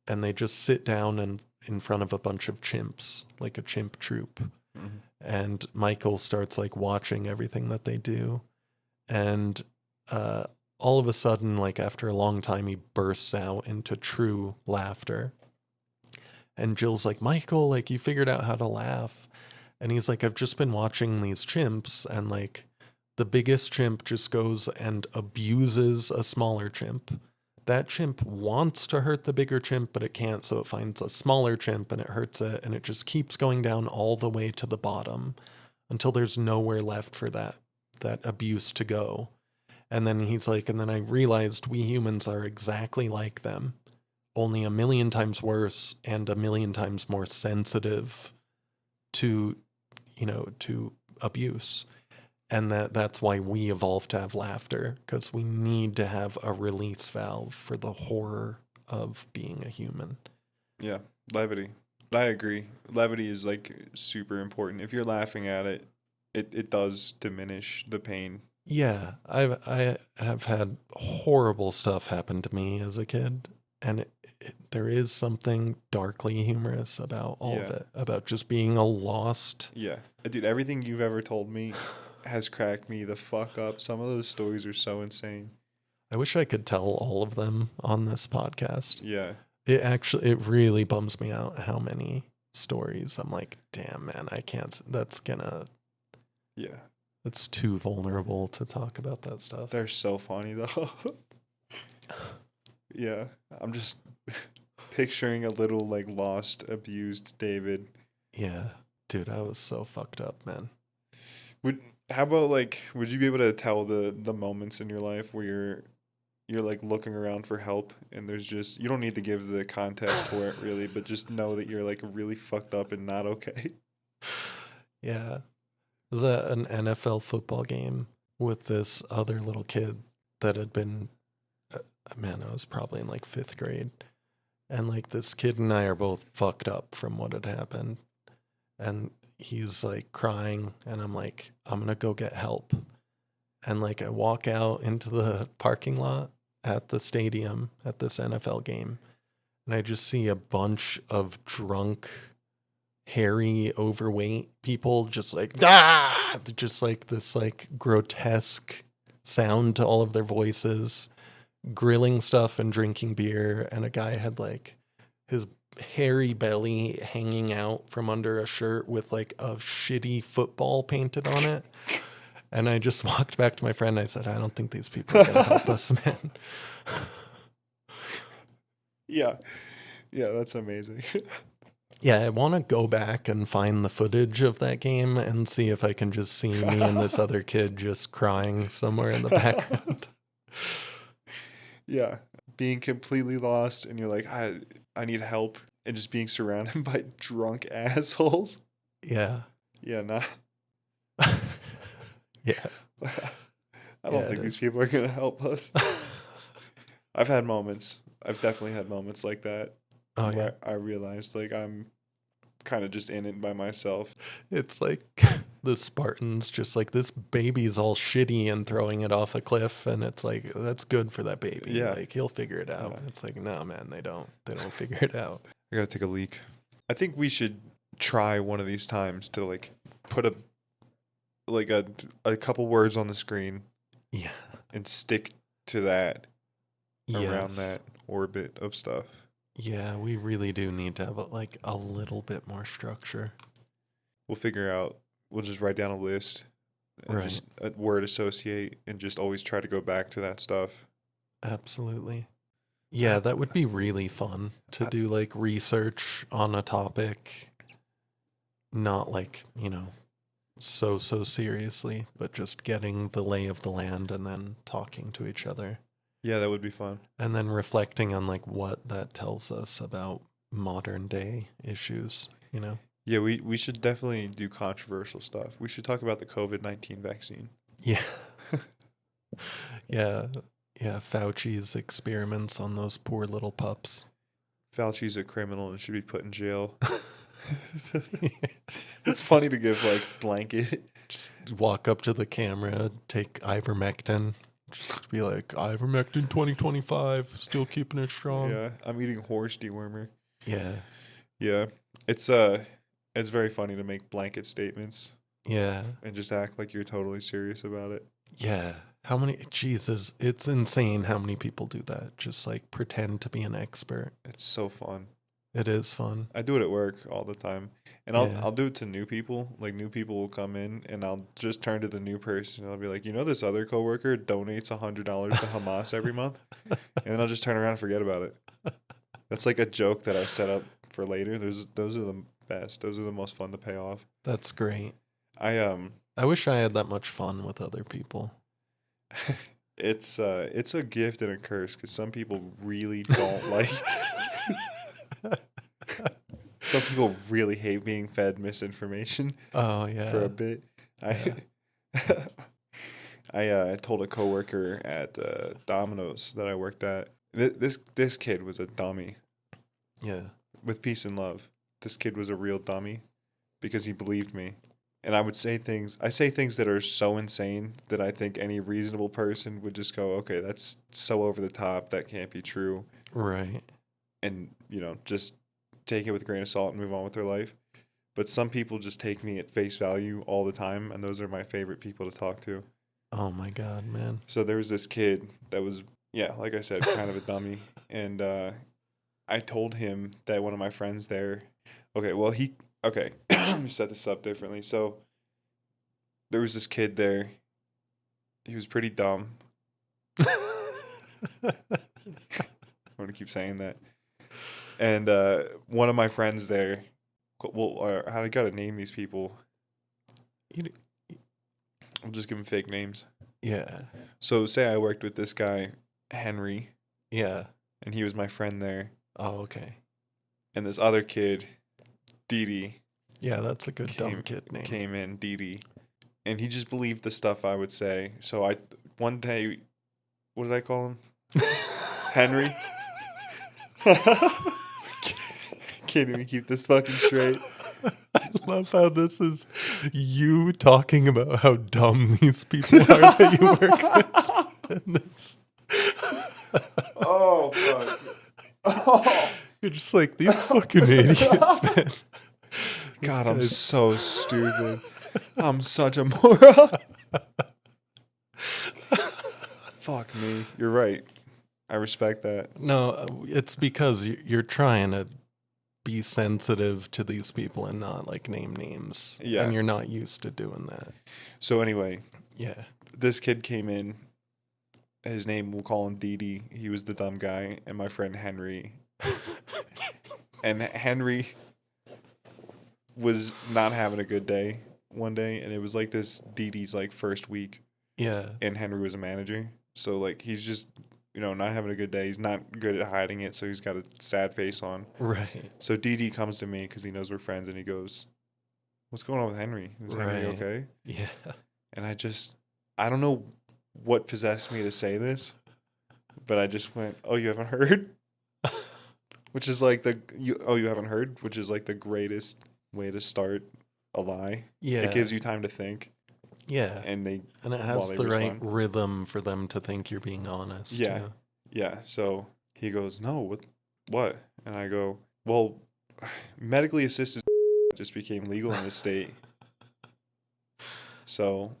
And they just sit down and in front of a bunch of chimps, like a chimp troop. Mm-hmm. And Michael starts like watching everything that they do. And all of a sudden, like after a long time, he bursts out into true laughter. And Jill's like, Michael, like you figured out how to laugh. And he's like, I've just been watching these chimps, and like the biggest chimp just goes and abuses a smaller chimp. That chimp wants to hurt the bigger chimp, but it can't, so it finds a smaller chimp and it hurts it, and it just keeps going down all the way to the bottom until there's nowhere left for that abuse to go. And then he's like, and then I realized we humans are exactly like them, only 1,000,000 times worse and 1,000,000 times more sensitive to, to abuse. And that's why we evolved to have laughter, because we need to have a release valve for the horror of being a human. Yeah, levity. I agree. Levity is like super important. If you're laughing at it, it does diminish the pain. Yeah, I have had horrible stuff happen to me as a kid, and there is something darkly humorous about all of it, about just being a lost. Yeah, dude, everything you've ever told me has cracked me the fuck up. Some of those stories are so insane. I wish I could tell all of them on this podcast. Yeah. It really bums me out how many stories. I'm like, damn, man, I can't. Yeah. It's too vulnerable to talk about that stuff. They're so funny, though. Yeah. I'm just picturing a little, like, lost, abused David. Yeah. Dude, I was so fucked up, man. How about, like, would you be able to tell the moments in your life where you're like looking around for help, and there's just, you don't need to give the context for it really, but just know that you're like really fucked up and not okay? Yeah. It was an NFL football game with this other little kid that had been, I was probably in like 5th grade. And like this kid and I are both fucked up from what had happened. And he's like crying, and I'm like, I'm going to go get help. And like I walk out into the parking lot at the stadium at this NFL game, and I just see a bunch of drunk, hairy, overweight people just like, just like this like grotesque sound to all of their voices, grilling stuff and drinking beer. And a guy had like his hairy belly hanging out from under a shirt with like a shitty football painted on it. And I just walked back to my friend. And I said, I don't think these people are going to help us, man. Yeah. Yeah, that's amazing. Yeah, I want to go back and find the footage of that game and see if I can just see me and this other kid just crying somewhere in the background. Yeah. Being completely lost and you're like, I need help, and just being surrounded by drunk assholes. Yeah. Yeah, nah. Yeah. I don't Yeah, think it these is. people are gonna help us. I've had moments. I've definitely had moments like that Oh, yeah. where I realized like I'm kind of just in it by myself. It's like the Spartans, just like this baby's all shitty and throwing it off a cliff. And it's like, that's good for that baby. Yeah. Like, he'll figure it out. Yeah. It's like, no, man, they don't figure it out. I gotta take a leak. I think we should try one of these times to like put a couple words on the screen Yeah. and stick to that around Yes. that orbit of stuff. Yeah, we really do need to have like a little bit more structure. We'll figure out. We'll just write down a list and Right. just a word associate and just always try to go back to that stuff. Absolutely. Yeah, that would be really fun to do like research on a topic, not like, so seriously, but just getting the lay of the land and then talking to each other Yeah, that would be fun. and then reflecting on like what that tells us about modern day issues, Yeah, we should definitely do controversial stuff. We should talk about the COVID-19 vaccine. Yeah. Yeah. Yeah, Fauci's experiments on those poor little pups. Fauci's a criminal and should be put in jail. It's funny to give like blanket. Just walk up to the camera, take ivermectin, just be like, ivermectin 2025, still keeping it strong. Yeah, I'm eating horse dewormer. Yeah. Yeah, it's very funny to make blanket statements Yeah. and just act like you're totally serious about it. Yeah. How many, Jesus, it's insane how many people do that. Just like pretend to be an expert. It's so fun. It is fun. I do it at work all the time, and Yeah. I'll do it to new people. Like new people will come in, and I'll just turn to the new person, and I'll be like, this other coworker donates $100 to Hamas every month, and then I'll just turn around and forget about it. That's like a joke that I set up for later. Those are the best. Those are the most fun to pay off. That's great. I wish I had that much fun with other people. it's a gift and a curse because some people really don't like. Some people really hate being fed misinformation. Oh, yeah. For a bit. I told a coworker at Domino's that I worked at. This kid was a dummy. Yeah. With peace and love, this kid was a real dummy because he believed me. And I say things that are so insane that I think any reasonable person would just go, okay, that's so over the top, that can't be true. Right. And, just take it with a grain of salt and move on with their life. But some people just take me at face value all the time, and those are my favorite people to talk to. Oh my God, man. So there was this kid that was, like I said, kind of a dummy. And I told him that one of my friends there, let me set this up differently. So there was this kid there. He was pretty dumb. I'm going to keep saying that. And one of my friends there, how do I got to name these people? I'll just give them fake names. Yeah. So say I worked with this guy, Henry. Yeah. And he was my friend there. Oh, okay. And this other kid, Didi. Yeah, that's a good dumb kid name. Came in, Didi. And he just believed the stuff I would say. So one day, what did I call him? Henry? Can't even keep this fucking straight. I love how this is you talking about how dumb these people are that you work with. And this. Oh, fuck. Oh. You're just like, these fucking idiots, man. God, I'm so stupid. I'm such a moron. Fuck me. You're right. I respect that. No, it's because you're trying to be sensitive to these people and not like name names. Yeah. And you're not used to doing that. So anyway, Yeah. this kid came in. His name, we'll call him Didi. He was the dumb guy, and my friend Henry. And Henry was not having a good day one day, and it was like this Didi's like first week, Yeah. and Henry was a manager. So like he's just, not having a good day. He's not good at hiding it, so he's got a sad face on. Right. So Didi comes to me because he knows we're friends, and he goes, "What's going on with Henry? Is Henry Right. okay?" Yeah. And I don't know what possessed me to say this, but I just went, "Oh, you haven't heard?" Which is like you haven't heard, which is like the greatest way to start a lie. Yeah. It gives you time to think, Yeah. and it while has they the right respond. rhythm for them to think you're being honest. Yeah. too. Yeah. So he goes, "No, what?" And I go, "Well, medically assisted just became legal in this state. So,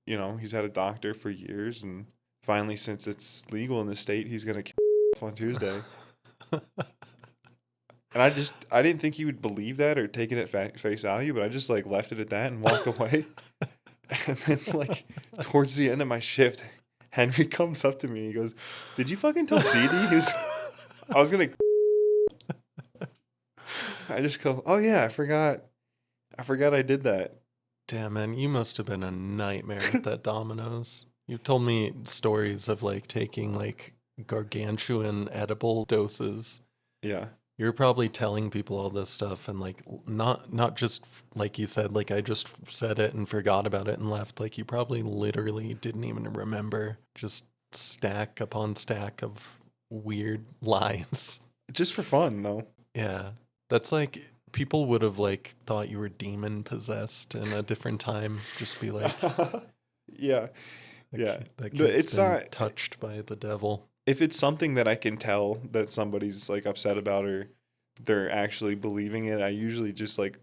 he's had a doctor for years, and finally, since it's legal in the state, he's gonna kill on Tuesday." And I didn't think he would believe that or take it at face value, but I just like left it at that and walked away. And then like towards the end of my shift, Henry comes up to me and he goes, "Did you fucking tell Didi?" I was gonna. I just go, "Oh yeah, I forgot I did that." Damn, man, you must have been a nightmare at that Domino's. You told me stories of like taking like gargantuan edible doses. Yeah. You're probably telling people all this stuff and like not just like you said, like I just said it and forgot about it and left. Like you probably literally didn't even remember. Just stack upon stack of weird lies. Just for fun, though. Yeah. That's like people would have like thought you were demon possessed in a different time. Just be like, Yeah. that Yeah. that No, kid's it's been not- touched by the devil. If it's something that I can tell that somebody's like upset about or they're actually believing it, I usually just like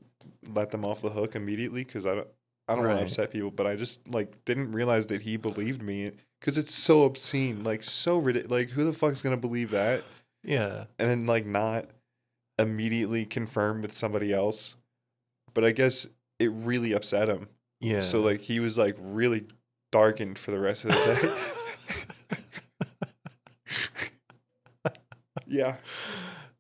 let them off the hook immediately because I don't want Right. to upset people. But I just like didn't realize that he believed me because it's so obscene, like so ridiculous. Like who the fuck's gonna believe that? Yeah. And then like not immediately confirm with somebody else. But I guess it really upset him. Yeah. So like he was like really darkened for the rest of the day. Yeah.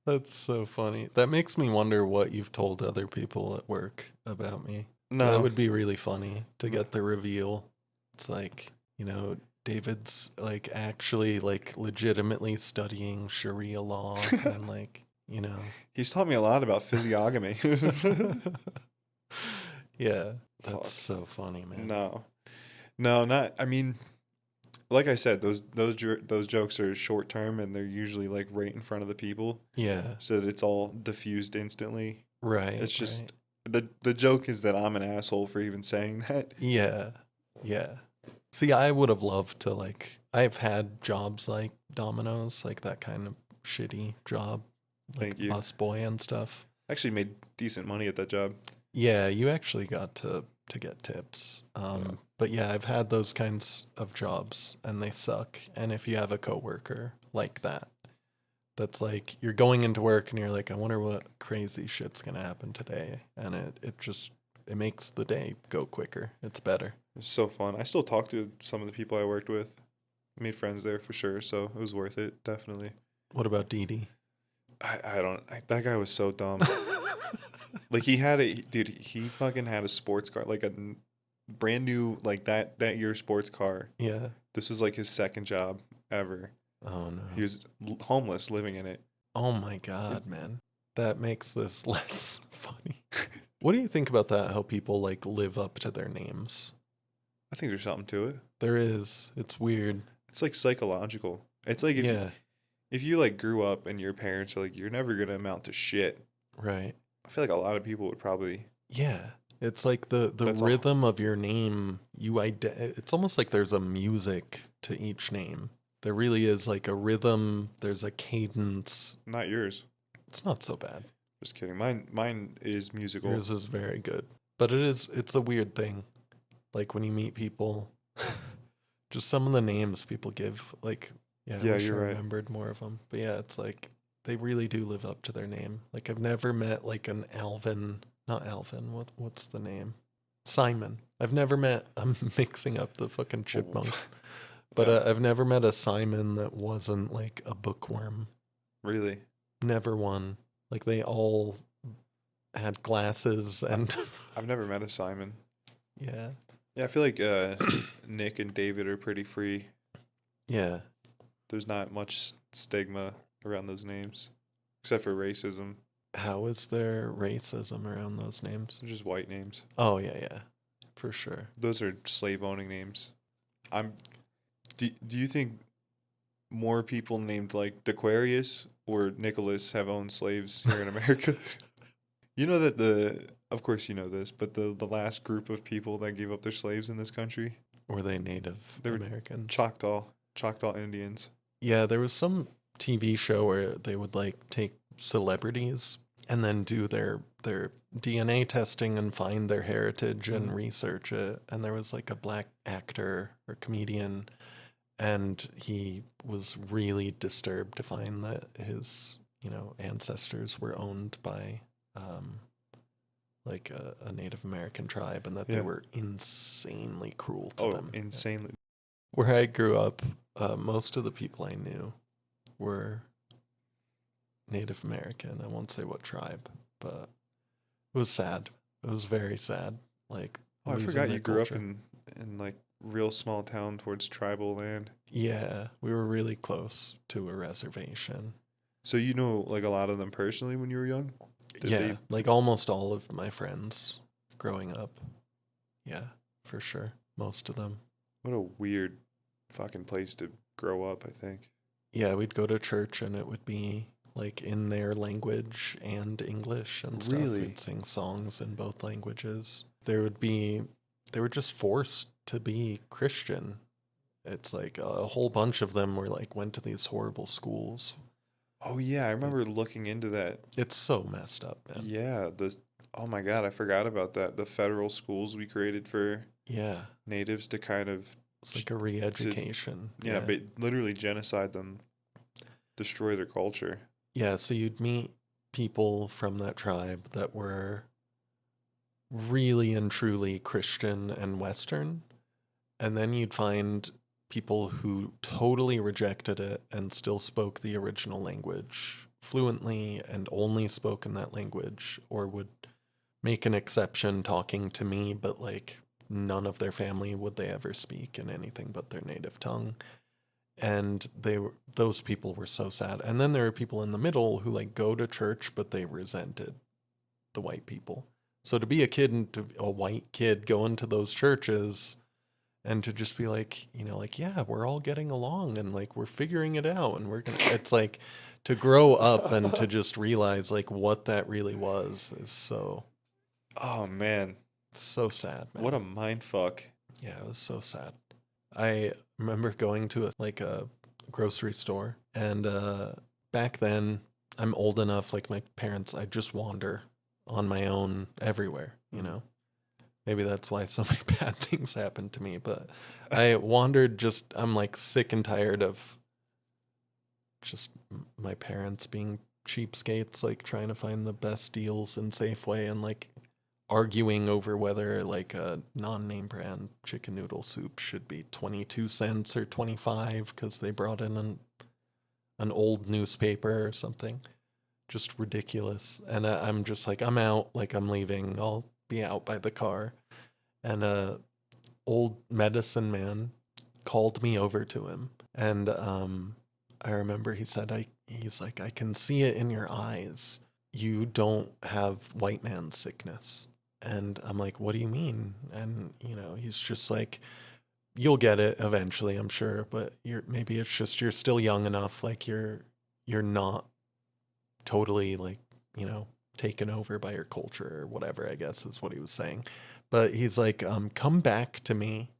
That's so funny. That makes me wonder what you've told other people at work about me. No. That would be really funny to get the reveal. It's like, David's like actually like legitimately studying Sharia law and like, He's taught me a lot about physiognomy. Yeah. That's Fuck. so funny, man. No, not. I mean, like I said, those jokes are short term, and they're usually like right in front of the people, Yeah. so that it's all diffused instantly. Right. It's just right. the joke is that I'm an asshole for even saying that. Yeah. Yeah. See, I would have loved to like I've had jobs like Domino's, like that kind of shitty job. Like Thank you. busboy and stuff. Actually, made decent money at that job. Yeah, you actually got to get tips. Yeah. But yeah, I've had those kinds of jobs and they suck. And if you have a coworker like that, that's like you're going into work and you're like, I wonder what crazy shit's gonna happen today. And it makes the day go quicker. It's better. It was so fun. I still talk to some of the people I worked with. Made friends there for sure, so it was worth it, definitely. What about Dee That guy was so dumb. Like he fucking had a sports car, like a brand new, like that year sports car. Yeah. This was like his second job ever. Oh no. He was homeless, living in it. Oh my god, man. That makes this less funny. What do you think about that? How people like live up to their names? I think there's something to it. There is. It's weird. It's like psychological. It's like if you like grew up and your parents are like, you're never gonna amount to shit. Right. I feel like a lot of people would probably. Yeah. It's like the That's all. rhythm of your name. It's almost like there's a music to each name. There really is like a rhythm. There's a cadence. Not yours. It's not so bad. Just kidding. Mine is musical. Yours is very good. But it's a weird thing. Like when you meet people, just some of the names people give, like, yeah, I Yeah, wish you're I right. remembered more of them. But yeah, it's like they really do live up to their name. Like I've never met like an Alvin, not Alvin. What's the name? Simon. I've never met. I'm mixing up the fucking chipmunks, but Yeah. I've never met a Simon that wasn't like a bookworm. Really? Never one. Like they all had glasses and I've never met a Simon. yeah, Yeah, I feel like Nick and David are pretty free. yeah. There's not much stigma around those names, except for racism. How is there racism around those names? They're just white names. Oh yeah, yeah, for sure. Those are slave owning names. I'm. Do you think more people named like Dequarius or Nicholas have owned slaves here in America? You know that of course you know this, but the last group of people that gave up their slaves in this country, Were they Native they were Americans? Choctaw Indians. Yeah, there was some TV show where they would like take celebrities and then do their DNA testing and find their heritage and Mhm. research it. And there was like a black actor or comedian, and he was really disturbed to find that his, ancestors were owned by like a Native American tribe, and that they Yeah. were insanely cruel to Oh, them. insanely. Where I grew up, most of the people I knew were Native American. I won't say what tribe, but it was sad. It was very sad. Like, Oh, I losing forgot their you grew up culture. in like real small town towards tribal land. Yeah, we were really close to a reservation. So you know like a lot of them personally when you were young? Did Yeah, they like almost all of my friends growing up. Yeah, for sure. Most of them. What a weird fucking place to grow up, I think. Yeah, we'd go to church and it would be like in their language and English and stuff. Really? We'd sing songs in both languages. They were just forced to be Christian. It's like a whole bunch of them were like went to these horrible schools. Oh yeah, I remember looking into that. It's so messed up, man. Yeah, oh my God, I forgot about that. The federal schools we created for Yeah, natives to kind of it's like a re-education. yeah, but literally genocide them, destroy their culture. Yeah, so you'd meet people from that tribe that were really and truly Christian and Western, and then you'd find people who totally rejected it and still spoke the original language fluently and only spoke in that language, or would make an exception talking to me, but like none of their family would they ever speak in anything but their native tongue. And those people were so sad. And then there are people in the middle who like go to church, but they resented the white people. So to be a white kid going to those churches and to just be like, like, yeah, we're all getting along and like we're figuring it out and it's like to grow up and to just realize like what that really was is Oh man, so sad, man. what a mind fuck. Yeah, it was so sad. I remember going to a grocery store, and back then I'm old enough, like my parents, I'd just wander on my own everywhere, Maybe that's why so many bad things happened to me, but I wandered I'm like sick and tired of just my parents being cheapskates, like trying to find the best deals in Safeway and like arguing over whether like a non-name brand chicken noodle soup should be 22 cents or 25 because they brought in an old newspaper or something. Just ridiculous. And I'm just like, I'm out, like I'm leaving. I'll be out by the car. And a old medicine man called me over to him. And I remember he said, he's like, I can see it in your eyes. You don't have white man sickness. And I'm like, what do you mean? And, he's just like, you'll get it eventually, I'm sure, but maybe it's just you're still young enough, like you're not totally like, taken over by your culture or whatever, I guess is what he was saying. But he's like, come back to me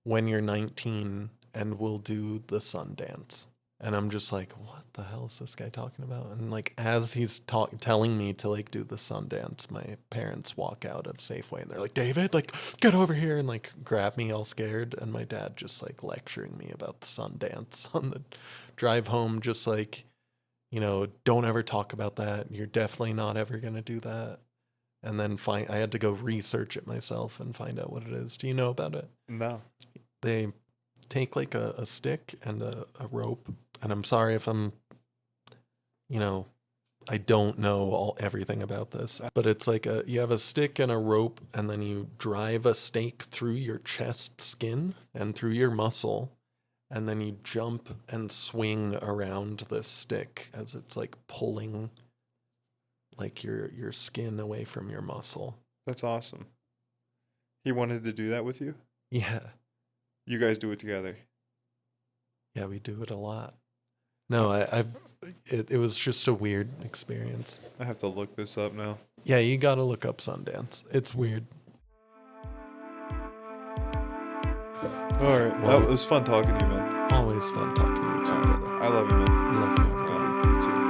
when you're 19 and we'll do the sun dance. And I'm just like, what the hell is this guy talking about? And like, as he's telling me to like do the sun dance, my parents walk out of Safeway and they're like, David, like, get over here, and like grab me all scared. And my dad just like lecturing me about the sun dance on the drive home, just like, don't ever talk about that. You're definitely not ever going to do that. And then I had to go research it myself and find out what it is. Do you know about it? No. They take like a stick and a rope. And I'm sorry if I don't know everything about this, but it's like you have a stick and a rope, and then you drive a stake through your chest skin and through your muscle, and then you jump and swing around this stick as it's like pulling like your skin away from your muscle. That's awesome. He wanted to do that with you? Yeah. You guys do it together? Yeah, we do it a lot. No, it was just a weird experience. I have to look this up now. Yeah, you gotta look up Sundance. It's weird. All right. Well, that was fun talking to you, man. Always fun talking to you too, brother. I love you, man. I love you. You too.